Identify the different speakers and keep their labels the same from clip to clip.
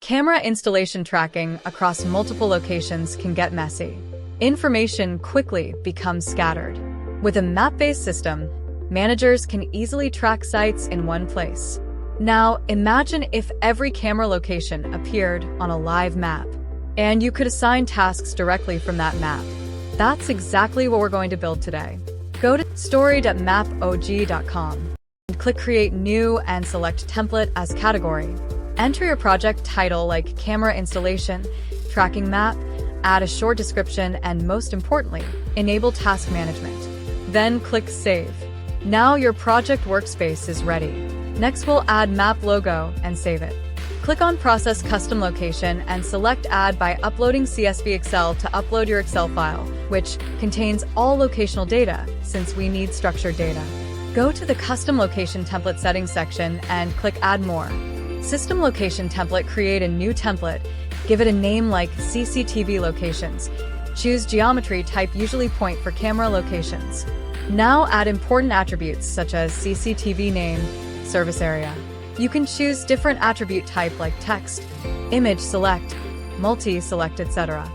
Speaker 1: Camera installation tracking across multiple locations can get messy. Information quickly becomes scattered. With a map-based system, managers can easily track sites in one place. Now, imagine if every camera location appeared on a live map, and you could assign tasks directly from that map. That's exactly what we're going to build today. Go to story.mapog.com and click Create New and select Template as category. Enter your project title like Camera Installation, Tracking Map, add a short description, and most importantly, enable task management. Then click Save. Now your project workspace is ready. Next we'll add map logo and save it. Click on Process Custom Location and select Add by uploading CSV Excel to upload your Excel file, which contains all locational data since we need structured data. Go to the Custom Location Template Settings section and click Add More. System Location Template. Create a new template. Give it a name like CCTV Locations. Choose geometry type, usually point for camera locations. Now add important attributes such as CCTV Name, Service Area. You can choose different attribute type like text, image select, multi-select, etc.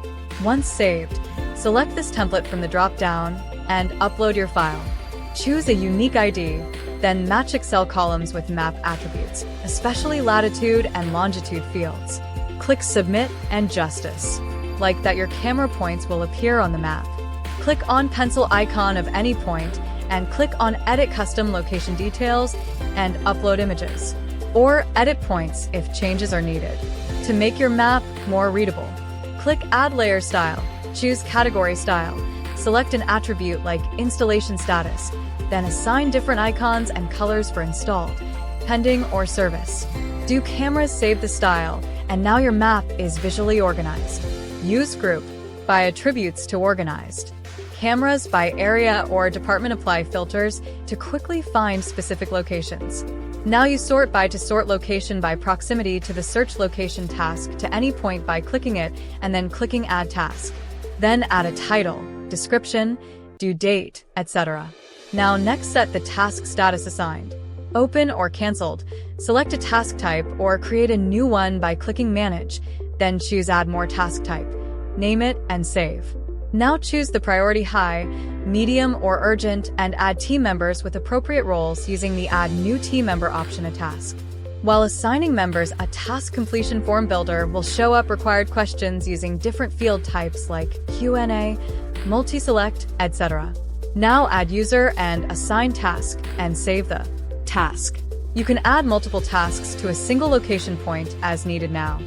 Speaker 1: Once saved, select this template from the drop-down and upload your file. Choose a unique ID, then match Excel columns with map attributes, especially latitude and longitude fields. Click Submit and Justice, like that your camera points will appear on the map. Click on pencil icon of any point and click on Edit Custom Location Details and upload images, or edit points if changes are needed. To make your map more readable, click Add Layer Style, choose Category Style, select an attribute like Installation Status, then assign different icons and colors for installed, pending, or service. Do cameras save the style, and now your map is visually organized. Use Group by attributes to organized. Cameras by area or department. Apply filters to quickly find specific locations. Now you sort by to sort location by proximity to the search location task to any point by clicking it and then clicking Add Task. Then add a title, description, due date, etc. Now next set the task status assigned. Open or cancelled. Select a task type or create a new one by clicking Manage, then choose Add More Task Type. Name it and save. Now choose the priority high, medium, or urgent and add team members with appropriate roles using the Add New Team Member option. A task. While assigning members, a task completion form builder will show up required questions using different field types like Q&A, multi-select, etc. Now add user and assign task and save the task. You can add multiple tasks to a single location point as needed now.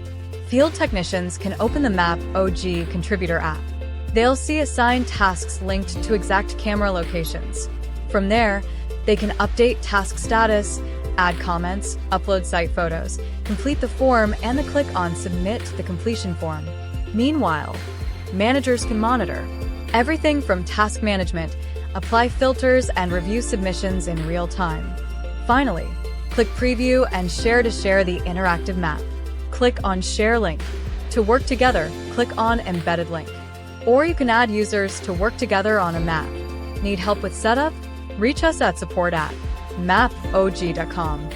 Speaker 1: Field technicians can open the MAPOG contributor app. They'll see assigned tasks linked to exact camera locations. From there, they can update task status, add comments, upload site photos, complete the form, and then click on Submit the completion form. Meanwhile, managers can monitor everything from task management, apply filters, and review submissions in real time. Finally, click Preview and Share to share the interactive map. Click on Share Link. To work together, click on Embedded Link. Or you can add users to work together on a map. Need help with setup? Reach us at support@mapog.com.